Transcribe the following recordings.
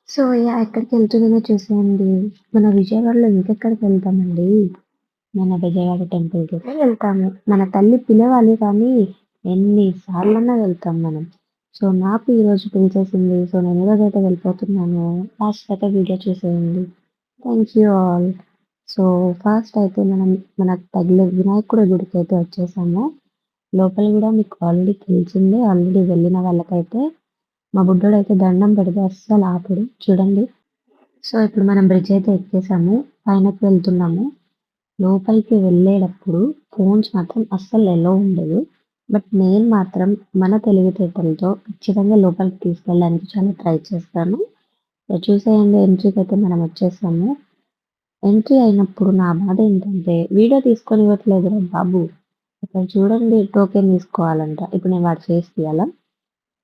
So, ఎక్కడికెళ్తున్నానో చూసేయండి. మన విజయవాడలో ఇంకెక్కడికెళ్తామండి. మన విజయవాడ టెంపుల్‌కైతే వెళ్తాము. మన తల్లి పిలవాలి కానీ, ఎన్ని సార్లన్నా వెళ్తాం మనం. సో, నాకు ఈరోజు పిలిచేసింది. సో, నేను ఈరోజైతే వెళ్ళిపోతున్నాను. లాస్ట్ దాకా వీడియో చూసేయండి. Thank you all. So, first అయితే మనం మనకు తగిలే వినాయకుడి గుడికైతే వచ్చేసాము. లోపల గూడా మీకు ఆల్రెడీ తెలిసిందే. ఆల్రెడీ వెళ్ళిన వాళ్ళకైతే మా బుడ్డోడైతే దండం పెడితే అస్సలు ఆపడు. చూడండి. సో, ఇప్పుడు మనం బ్రిడ్జ్ అయితే ఎక్కేసాము. పైనకి వెళ్తున్నాము. లోపలికి వెళ్ళేటప్పుడు ఫోన్స్ మాత్రం అస్సలు ఎలో ఉండదు. బట్ నేను మాత్రం మన తెలివితేటలతో ఖచ్చితంగా లోపలికి తీసుకెళ్ళడానికి చాలా ట్రై చేస్తాను. సో, చూసేయండి ఎంట్రీకైతే మనం వచ్చేసాము. ఎంట్రీ అయినప్పుడు నా బాధ ఏంటంటే వీడియో తీసుకోనివ్వట్లేదురా బాబు! ఇక్కడ చూడండి టోకెన్ తీసుకోవాలంట. ఇప్పుడు నేను వాడి ఫేస్ తీయాలా?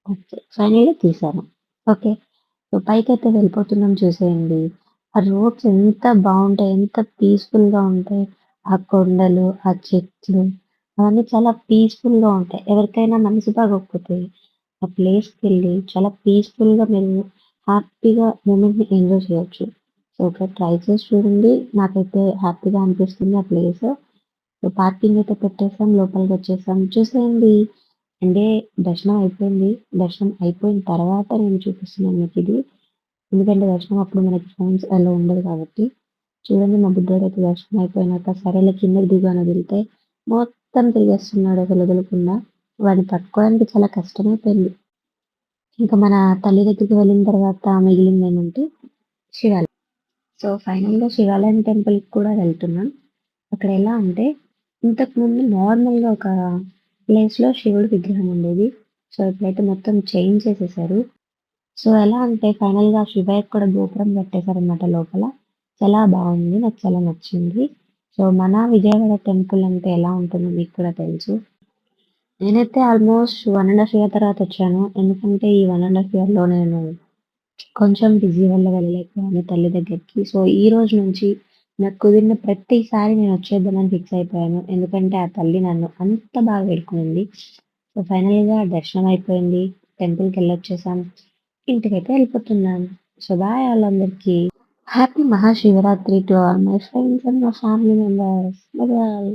ఓకే. ఫైనల్‌గా తీశాను. ఓకే. సో, పైకైతే వెళ్ళిపోతున్నాం చూసేయండి. ఆ రోడ్స్ ఎంత బావుంటాయి. ఎంత పీస్‌ఫుల్‌గా ఉంటాయి. ఆ కొండలు, ఆ చెట్లు అవన్నీ చాలా పీస్‌ఫుల్‌గా ఉంటాయి. ఎవరికైనా మనసు బాగోకపోతే ఆ ప్లేస్‌కెళ్ళి చాలా పీస్‌ఫుల్‌గా మీరు హ్యాపీగా మూమెంట్‌ని ఎంజాయ్ చేయొచ్చు. సో, ఒకసారి ట్రై చేసి చూడండి. నాకైతే హ్యాపీగా అనిపిస్తుంది ఆ ప్లేస్. సో, పార్కింగ్ అయితే పెట్టేసాం. లోపలికొచ్చేసాం. చూసేయండి. అంటే దర్శనం అయిపోయింది. దర్శనం అయిపోయిన తర్వాత నేను చూపిస్తున్నాను మీకిది. ఎందుకంటే దర్శనం అప్పుడు మనకి ఫోన్స్ అలో ఉండదు కాబట్టి. చూడండి మా బుడ్డోడైతే దర్శనం అయిపోయినాక సరేలే కిందకి దిగు అని వదిలితే మొత్తం తిరిగేస్తున్నాడు అసలు వదలకుండా. వాడిని పట్టుకోవడానికి చాలా కష్టమైపోయింది. ఇంకా మన తల్లి దగ్గరికి వెళ్ళిన తర్వాత మిగిలిందేమంటే శివాలయం. సో, ఫైనల్‌గా శివాలయం టెంపుల్‌కి కూడా వెళ్తున్నాం. అక్కడ ఎలా అంటే ఇంతకుముందు నార్మల్‌గా ఒక ప్లేస్‌లో శివుడి విగ్రహం ఉండేది. సో, ఇప్పుడైతే మొత్తం చేంజ్ చేసేసారు. సో, ఎలా అంటే ఫైనల్‌గా శివయ్యకి కూడా గోపురం కట్టేసారనమాట లోపల. చాలా బావుంది. నాకు చాలా నచ్చింది. సో, మన విజయవాడ టెంపుల్ అంటే ఎలా ఉంటుందో మీకు కూడా తెలుసు. నేనైతే ఆల్‌మోస్ట్ 1 ½ ఇయర్ తర్వాత వచ్చాను. ఎందుకంటే ఈ 1 ½ ఇయర్‌లో నేను కొంచెం బిజీ వల్ల వెళ్ళలేకపోయాను తల్లి దగ్గరికి. సో, ఈ రోజు నుంచి నాకు కుదిరిన ప్రతిసారి నేను వచ్చేద్దామని ఫిక్స్ అయిపోయాను. ఎందుకంటే ఆ తల్లి నన్ను అంత బాగా వేడుకునింది. సో, ఫైనల్‌గా దర్శనం అయిపోయింది. టెంపుల్‌కెళ్ళొచ్చేసాం. ఇంటికైతే వెళ్ళిపోతున్నాను. సో, బాయ్ ఆల్ అందరికి. Happy Mahashivratri to all my friends and my family members. Bye bye.